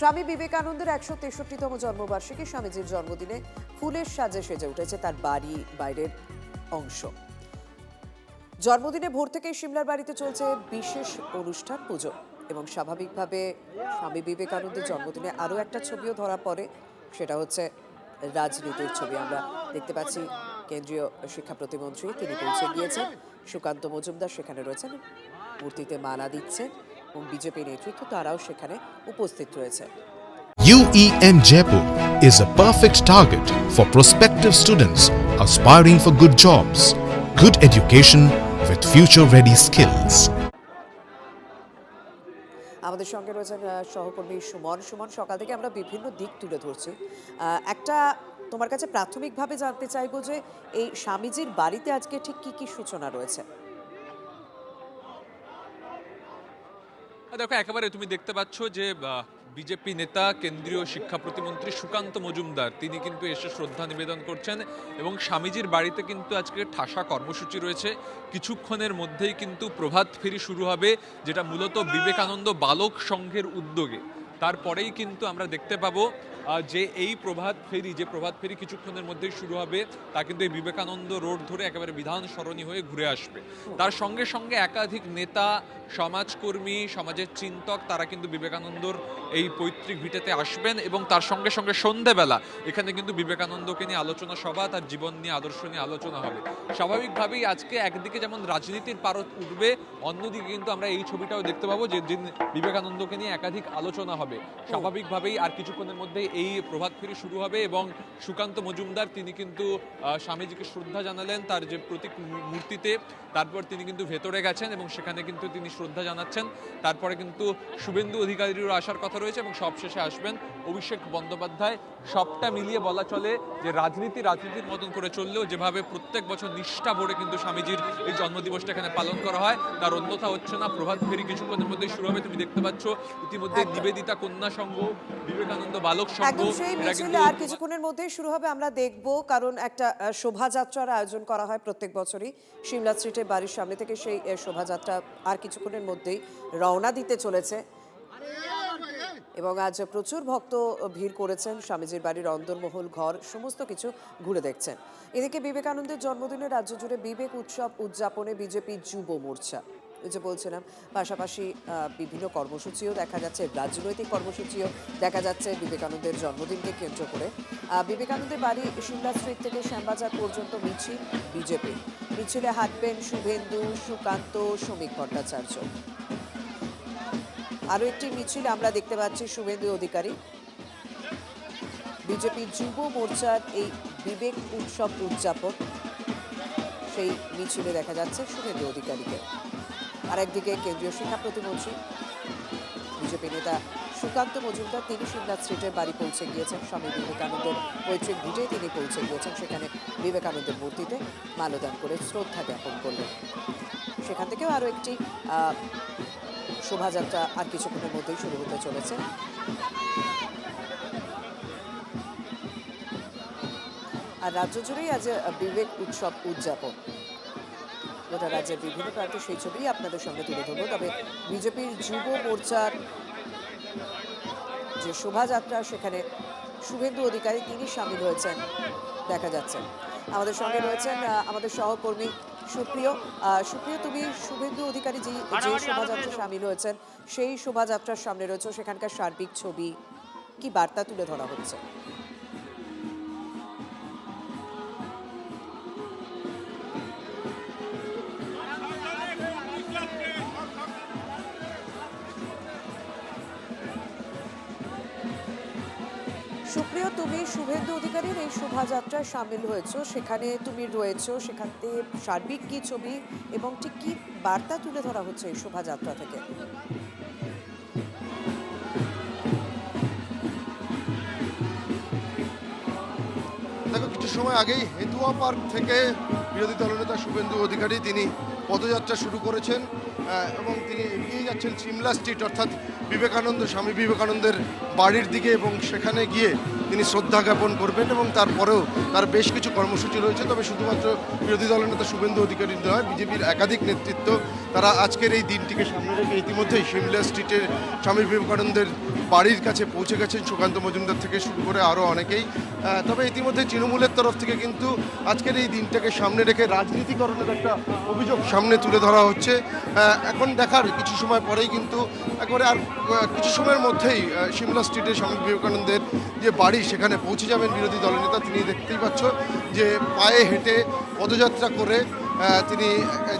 স্বামী বিবেকানন্দের ১৬৩তম জন্মবার্ষিকী স্বামীজির জন্মদিনে ফুলের সাজে সেজে উঠেছে তার বাড়ি বাইরের অংশ। জন্মদিনে ভোর থেকে সিমলার বাড়িতে চলছে বিশেষ অনুষ্ঠান, পুজো এবং স্বাভাবিকভাবে স্বামী বিবেকানন্দের জন্মদিনে আরও একটা ছবিও ধরা পড়ে, সেটা হচ্ছে রাজনীতির ছবি। আমরা দেখতে পাচ্ছি কেন্দ্রীয় শিক্ষা প্রতিমন্ত্রী তিনি পৌঁছে গিয়েছেন, সুকান্ত মজুমদার সেখানে রয়েছেন, মূর্তিতে মালা দিচ্ছেন এবং বিজেপি নেতৃত্ব তারাও সেখানে উপস্থিত রয়েছে। UEN Jaipur is a perfect target for prospective students aspiring for good jobs, good education with future-ready skills. আমাদের সঙ্গে রয়েছেন সহকর্মী সুমন। সকাল থেকে আমরা বিভিন্ন দিক তুলে ধরছি। একটা তোমার কাছে প্রাথমিকভাবে জানতে চাইবো যে এই স্বামীজির বাড়িতে আজকে ঠিক কি কি সূচনা রয়েছে? দেখো, একেবারে তুমি দেখতে পাচ্ছ যে বিজেপি নেতা কেন্দ্রীয় শিক্ষা প্রতিমন্ত্রী সুকান্ত মজুমদার তিনি কিন্তু এসে শ্রদ্ধা নিবেদন করছেন এবং স্বামীজির বাড়িতে কিন্তু আজকে ঠাসা কর্মসূচি রয়েছে। কিছুক্ষণের মধ্যেই কিন্তু প্রভাত ফেরি শুরু হবে, যেটা মূলত বিবেকানন্দ বালক সংঘের উদ্যোগে। তারপরেই কিন্তু আমরা দেখতে পাবো যে এই প্রভাত ফেরি কিছুক্ষণের মধ্যেই শুরু হবে, তা কিন্তু এই বিবেকানন্দ রোড ধরে একেবারে বিধান সরণি হয়ে ঘুরে আসবে। তার সঙ্গে সঙ্গে একাধিক নেতা, সমাজকর্মী, সমাজের চিন্তক তারা কিন্তু বিবেকানন্দর এই পৈতৃক ভিটেতে আসবেন এবং তার সঙ্গে সঙ্গে সন্ধেবেলা এখানে কিন্তু বিবেকানন্দকে নিয়ে আলোচনা সভা, তার জীবন নিয়ে, আদর্শ নিয়ে আলোচনা হবে। স্বাভাবিকভাবেই আজকে একদিকে যেমন রাজনীতির পারদ উঠবে, অন্যদিকে কিন্তু আমরা এই ছবিটাও দেখতে পাবো যে বিবেকানন্দকে নিয়ে একাধিক আলোচনা হবে। স্বাভাবিকভাবেই আর কিছুক্ষণের মধ্যেই এই প্রভাত ফেরি শুরু হবে এবং সুকান্ত মজুমদার তিনি কিন্তু স্বামীজিকে শ্রদ্ধা জানালেন তার যে প্রতীক মূর্তিতে। তারপর তিনি কিন্তু ভেতরে গেছেন এবং সেখানে কিন্তু তিনি শ্রদ্ধা জানাচ্ছেন। তারপরে কিন্তু শুভেন্দু অধিকারীরও আসার কথা রয়েছে এবং সবশেষে আসবেন অভিষেক বন্দ্যোপাধ্যায়। সবটা মিলিয়ে বলা চলে যে রাজনীতির মতন করে চললেও যেভাবে প্রত্যেক বছর নিষ্ঠা ভরে কিন্তু স্বামীজির এই জন্মদিবসটা এখানে পালন করা হয়, তার অন্যথা হচ্ছে না। প্রভাত ফেরি কিছুক্ষণের মধ্যে শুরু হবে। তুমি দেখতে পাচ্ছ ইতিমধ্যে নিবেদিতা কন্যা সংঘ, বিবেকানন্দ বালক সংঘ, আর কিছুক্ষণের মধ্যেই শুরু হবে। আমরা দেখব, কারণ একটা শোভাযাত্রার আয়োজন করা হয় প্রত্যেক বছরই সিমলা স্ট্রিটে বাড়ির সামনে থেকে। সেই শোভাযাত্রা আর কিছুক্ষণের মধ্যেই রওনা দিতে চলেছে এবং আজ প্রচুর ভক্ত ভিড় করেছেন স্বামীজির বাড়ির অন্দরমহল, ঘর সমস্ত কিছু ঘুরে দেখছেন। এদিকে বিবেকানন্দের জন্মদিনে রাজ্য জুড়ে বিবেক উৎসব উদযাপনে বিজেপি যুব মোর্চা, যে বলছিলাম, পাশাপাশি বিভিন্ন কর্মসূচিও দেখা যাচ্ছে, রাজনৈতিক কর্মসূচিও দেখা যাচ্ছে বিবেকানন্দের জন্মদিনকে কেন্দ্র করে। বিবেকানন্দের বাড়ি সিমলা স্ট্রিট থেকে শ্যামবাজার পর্যন্ত মিছিল বিজেপি। মিছিলে হাঁটবেন শুভেন্দু, সুকান্ত, শ্রমিক ভট্টাচার্য। আরও একটি মিছিলে আমরা দেখতে পাচ্ছি শুভেন্দু অধিকারী। বিজেপি যুব মোর্চার এই বিবেক উৎসব উদযাপন, সেই মিছিলে দেখা যাচ্ছে শুভেন্দু অধিকারীকে। আর একদিকে কেন্দ্রীয় শিক্ষা প্রতিমন্ত্রী বিজেপি নেতা সুকান্ত মজুমদার তিনি সিমলা স্ট্রিটের বাড়ি পৌঁছে গিয়েছেন। স্বামী বিবেকানন্দের পৈতৃক ভিটে তিনি পৌঁছে গিয়েছেন, সেখানে বিবেকানন্দের মূর্তিতে মাল্যদান করে শ্রদ্ধা জ্ঞাপন করলেন। সেখান থেকেও আরও একটি শোভাযাত্রা আর কিছুক্ষণের মধ্যেই শুরু হতে চলেছে। আর রাজ্য জুড়েই আজ বিবেক উৎসব উদযাপন, গোটা রাজ্যের বিভিন্ন প্রান্তে সেই ছবি আপনাদের সঙ্গে তুলে ধরবো। তবে বিজেপির যুব মোর্চার যে শোভাযাত্রা, সেখানে শুভেন্দু অধিকারী তিনি সামিল হয়েছেন দেখা যাচ্ছে। আমাদের সঙ্গে রয়েছেন আমাদের সহকর্মী সুপ্রিয়। তুমি শুভেন্দু অধিকারী যে শোভাযাত্রা সামিল হয়েছেন, সেই শোভাযাত্রার সামনে রয়েছে, সেখানকার সার্বিক ছবি কি বার্তা তুলে ধরা হচ্ছে? সুপ্রিয়, তুমি শুভেন্দু অধিকারীর এই শোভাযাত্রায় সামিল হয়েছো, সেখানে তুমি রয়েছো, সেখান থেকে সার্বিক কি ছবি এবং ঠিক কি বার্তা তুলে ধরা হচ্ছে এই শোভাযাত্রা থেকে? দেখো, কিছু সময় আগেই হেতুয়া পার্ক থেকে বিরোধী দলনেতা শুভেন্দু অধিকারী তিনি পদযাত্রা শুরু করেছেন এবং তিনি এগিয়ে যাচ্ছেন সিমলা স্ট্রিট, অর্থাৎ স্বামী বিবেকানন্দের বাড়ির দিকে, এবং সেখানে গিয়ে তিনি শ্রদ্ধা জ্ঞাপন করবেন এবং তারপরেও তার বেশ কিছু কর্মসূচি রয়েছে। তবে শুধুমাত্র বিরোধী দলনেতা শুভেন্দু অধিকারী নয়, বিজেপির একাধিক নেতৃত্ব তারা আজকের এই দিনটিকে সামনে রেখে ইতিমধ্যেই সিমলা স্ট্রিটের স্বামী বিবেকানন্দের বাড়ির কাছে পৌঁছে গেছেন সুকান্ত মজুমদার থেকে শুরু করে আরও অনেকেই। তবে ইতিমধ্যে তৃণমূলের তরফ থেকে কিন্তু আজকের এই দিনটাকে সামনে রেখে রাজনীতিকরণের একটা অভিযোগ সামনে তুলে ধরা হচ্ছে। এখন দেখার কিছু সময় পরেই কিন্তু একবারে আর কিছু সময়ের মধ্যেই সিমলা স্ট্রিটে স্বামী বিবেকানন্দের যে বাড়ি সেখানে পৌঁছে যাবেন বিরোধী দলনেতা। তিনি দেখতেই পাচ্ছ যে পায়ে হেঁটে পদযাত্রা করে তিনি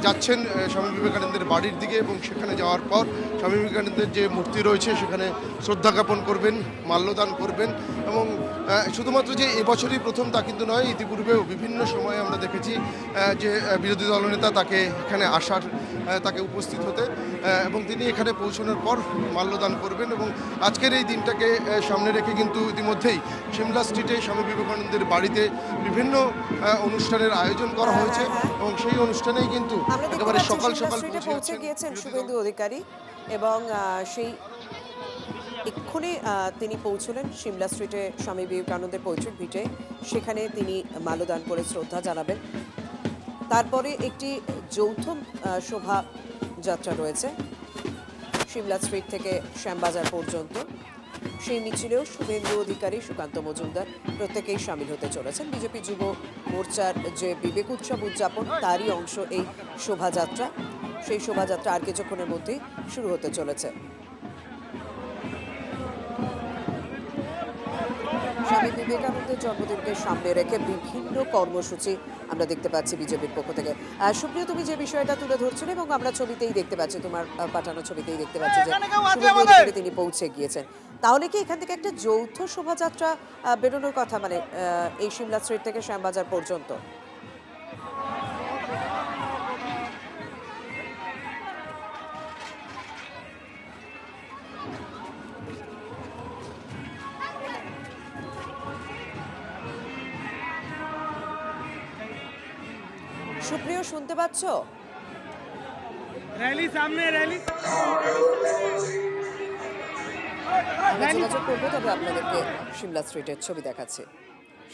যাচ্ছেন স্বামী বিবেকানন্দের বাড়ির দিকে, এবং সেখানে যাওয়ার পর স্বামী বিবেকানন্দের যে মূর্তি রয়েছে সেখানে শ্রদ্ধা জ্ঞাপন করবেন, মাল্যদান করবেন। এবং শুধুমাত্র যে এবছরই প্রথম তা কিন্তু নয়, ইতিপূর্বেও বিভিন্ন সময়ে আমরা দেখেছি যে বিরোধী দলনেতা তাকে এখানে আসার, তাকে উপস্থিত হতে, এবং তিনি এখানে পৌঁছানোর পর মাল্যদান করবেন। এবং আজকের এই দিনটাকে সামনে রেখে কিন্তু ইতিমধ্যেই সিমলা স্ট্রিটে স্বামী বিবেকানন্দের বাড়িতে বিভিন্ন অনুষ্ঠানের আয়োজন করা হয়েছে, এবং সেই অনুষ্ঠানেই কিন্তু আমরা দেখতে একেবারে পাচ্ছি সকাল সিমলা সকাল স্ট্রিটে পৌঁছে পৌঁছে যাচ্ছেন গিয়েছেন বিরোধী শুভেন্দু অধিকারী, এবং সেই এক্ষুনি তিনি পৌঁছলেন সিমলা স্ট্রিটে স্বামী বিবেকানন্দের পৈতৃক ভিটে। সেখানে তিনি মাল্যদান করে শ্রদ্ধা জানাবেন। তারপরে একটি যৌথ শোভাযাত্রা রয়েছে সিমলা স্ট্রিট থেকে শ্যামবাজার পর্যন্ত। সেই মিছিলেও শুভেন্দু অধিকারী, সুকান্ত মজুমদার প্রত্যেকেই সামিল হতে চলেছেন। বিজেপি যুব মোর্চার যে বিবেক উৎসব উদযাপন তারই অংশ এই শোভাযাত্রা। সেই শোভাযাত্রা আর কিছুক্ষণের মধ্যেই শুরু হতে চলেছে। স্বামী বিবেকানন্দের জন্মদিনকে সামনে রেখে বিভিন্ন কর্মসূচি আমরা দেখতে পাচ্ছি বিজেপির পক্ষ থেকে। সুপ্রিয়, তুমি যে বিষয়টা তুলে ধরছিলে, এবং আমরা ছবিতেই দেখতে পাচ্ছি, তোমার পাঠানো ছবিতেই দেখতে পাচ্ছি যে শুভেন্দু অধিকারী তিনি পৌঁছে গিয়েছেন। তাহলে কি এখান থেকে একটা যৌথ শোভাযাত্রা বেরোনোর কথা, মানে এই সিমলা স্ট্রিট থেকে শ্যামবাজার পর্যন্ত? সুপ্রিয়, শুনতে পাচ্ছ? रैली सामने रैली আমরা যোগাযোগ করবো, তবে আপনাদেরকে সিমলা স্ট্রিটের ছবি দেখাচ্ছে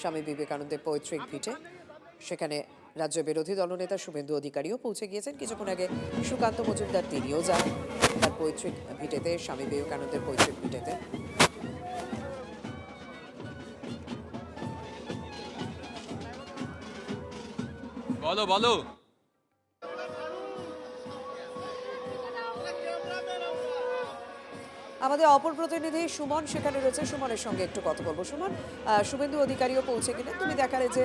স্বামী বিবেকানন্দের পৈতৃক ভিটে। সেখানে রাজ্য বিরোধী দলনেতা শুভেন্দু অধিকারীও পৌঁছে গিয়েছেন। কিছুক্ষণ আগে সুকান্ত মজুমদার তিনিও যান তার পৈতৃক ভিটেতে, স্বামী বিবেকানন্দের পৈতৃক ভিটেতে। বলো বলো। আমাদের অপর প্রতিনিধি সুমন সেখানে রয়েছে, সুমনের সঙ্গে একটু কথা বলবো। সুমন, শুভেন্দু অধিকারীও পৌঁছে গেলেন। তুমি দেখালে যে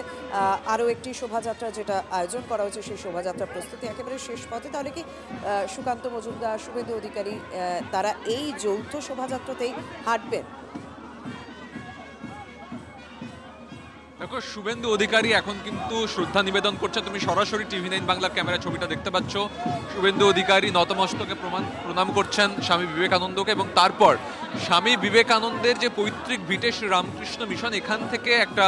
আরও একটি শোভাযাত্রা যেটা আয়োজন করা হয়েছে, সেই শোভাযাত্রা প্রস্তুতি একেবারে শেষ পথে। তাহলে কি সুকান্ত মজুমদার, শুভেন্দু অধিকারী তারা এই যৌথ শোভাযাত্রাতেই হাঁটবেন? দেখো, শুভেন্দু অধিকারী এখন কিন্তু শ্রদ্ধা নিবেদন করছে। তুমি সরাসরি TV9 বাংলার ক্যামেরা ছবিটা দেখতে পাচ্ছ। শুভেন্দু অধিকারী নতমস্তকে প্রণাম করছেন স্বামী বিবেকানন্দকে, এবং তারপর স্বামী বিবেকানন্দের যে পৈতৃক ভিটে শ্রী রামকৃষ্ণ মিশন, এখান থেকে একটা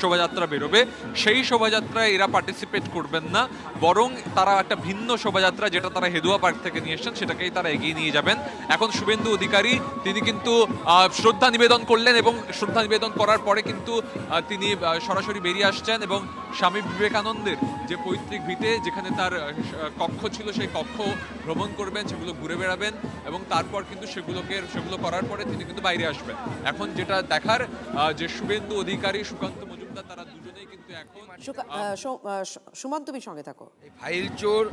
শোভাযাত্রা বেরোবে। সেই শোভাযাত্রায় এরা পার্টিসিপেট করবেন না, বরং তারা একটা ভিন্ন শোভাযাত্রা, যেটা তারা হেদুয়া পার্ক থেকে নিয়ে এসছেন, সেটাকেই তারা এগিয়ে নিয়ে যাবেন। এখন শুভেন্দু অধিকারী তিনি কিন্তু শ্রদ্ধা নিবেদন করলেন, এবং শ্রদ্ধা নিবেদন করার পরে কিন্তু তিনি সরাসরি বেরিয়ে আসছেন, এবং স্বামী বিবেকানন্দের যে পৈতৃক ভিটে যেখানে তার কক্ষ ছিল, সেই কক্ষ ভ্রমণ করবেন, সেগুলো ঘুরে বেড়াবেন, এবং তারপর কিন্তু সেগুলো করার পরে তিনি কিন্তু বাইরে আসবেন। এখন যেটা দেখার যে শুভেন্দু অধিকারী, সুকান্ত মজুমদার তারা দুজনেই কিন্তু এখন সুমন, তুমি সঙ্গে থাকো। ফাইল চোর,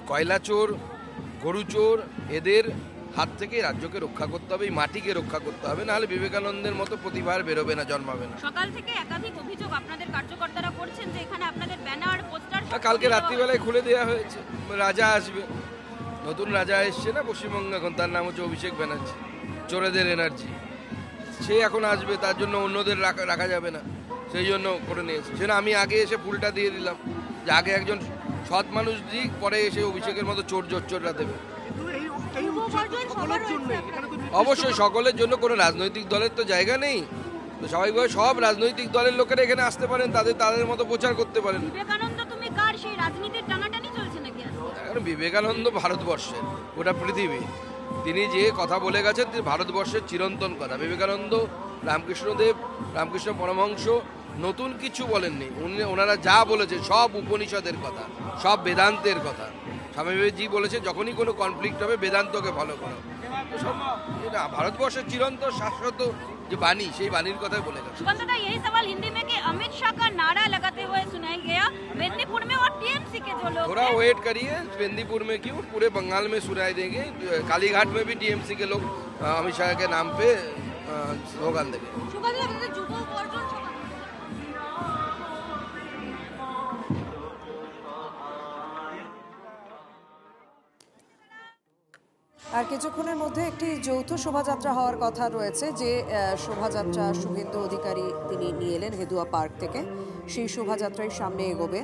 কয়লা চোর, গরু চোর, এদের হাত থেকে রাজ্যকে রক্ষা করতে হবে, এই মাটিকে রক্ষা করতে হবে, নাহলে বিবেকানন্দের মতো প্রতিভা আর বেরোবে না, জন্মাবে না। সকাল থেকে একাধিক অভিযোগ আপনাদের কার্যকর্তারা করছেন যে এখানে আপনাদের ব্যানার, পোস্টার কালকে রাত্রিবেলায় খুলে দেওয়া হয়েছে। রাজা আসবে, নতুন রাজা এসছে না পশ্চিমবঙ্গে, এখন তার নাম হচ্ছে অভিষেক ব্যানার্জি, চোরেদের এনার্জি। সে এখন আসবে, তার জন্য অন্যদের রাখা যাবে না, সেই জন্য করে নিয়েছে। সেটা আমি আগে এসে ফুলটা দিয়ে দিলাম, যে আগে একজন সৎ মানুষ দিক, পরে এসে অভিষেকের মতো চোররা দেবে। অবশ্যই সকলের জন্য, কোনো রাজনৈতিক দলের তো জায়গা নেই, তো স্বাভাবিকভাবে সব রাজনৈতিক দলের লোকেরা এখানে আসতে পারেন, তাদের মতো প্রচার করতে পারেন। বিবেকানন্দ তুমি কার, সেই রাজনীতির টানাটানি চলছে নাকি? এখন বিবেকানন্দ ভারতবর্ষের, ওটা পৃথিবী। তিনি যে কথা বলে গেছেন, তিনি ভারতবর্ষের চিরন্তন কথা। বিবেকানন্দ, রামকৃষ্ণদেব, রামকৃষ্ণ পরমহংস নতুন কিছু বলেননি। ওনারা যা বলেছে সব উপনিষদের কথা, সব বেদান্তের কথা। স্বামী বিবেকজি বলেছে, যখনই কোনো কনফ্লিক্ট হবে বেদান্তকে ফলো করো। তো সব এটা ভারতবর্ষের চিরন্তন শাশ্বত যে বাণী, সেই বাণীর কথাই বলে গেছে। सुगंधा दा यही सवाल हिंदी में कि अमित शाह का नारा लगाते हुए सुनाई गया मेदिनीपुर में और टीएमसी के जो लोग थोड़ा थे। वेट करिए, मेदिनीपुर में क्यों, पूरे बंगाल में सुनाई देंगे। कालीघाट में भी टीएमसी के लोग अमित शाह के नाम पे स्लोगन देंगे। সুগন্ধা আপনাদের যুব বর্জন সভা আর কিছুক্ষণের মধ্যে একটি যৌথ শোভাযাত্রা হওয়ার কথা রয়েছে, যে শোভাযাত্রা শুভেন্দু অধিকারী তিনি নিয়ে এলেন হেদুয়া পার্ক থেকে, সেই শোভাযাত্রায় সামনে এগোবে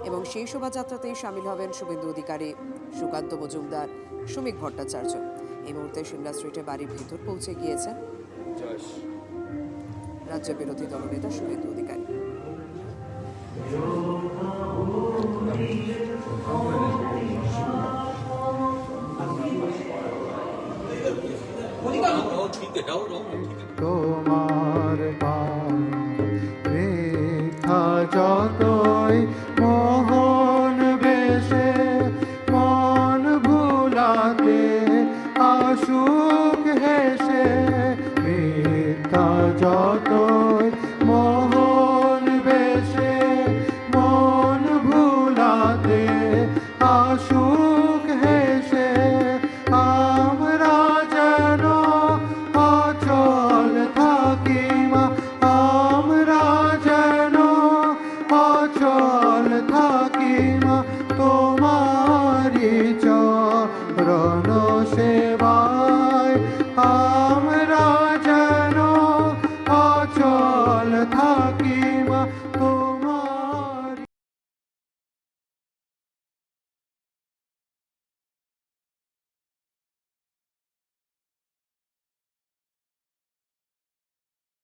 এবং সেই শোভাযাত্রাতেই সামিল হবেন শুভেন্দু অধিকারী, সুকান্ত মজুমদার, শ্রমিক ভট্টাচার্য। এই মুহূর্তে সিমলা স্ট্রিটে বাড়ির ভিতর পৌঁছে গিয়েছেন রাজ্য বিরোধী দলনেতা শুভেন্দু অধিকারী। তোমার রেখা যত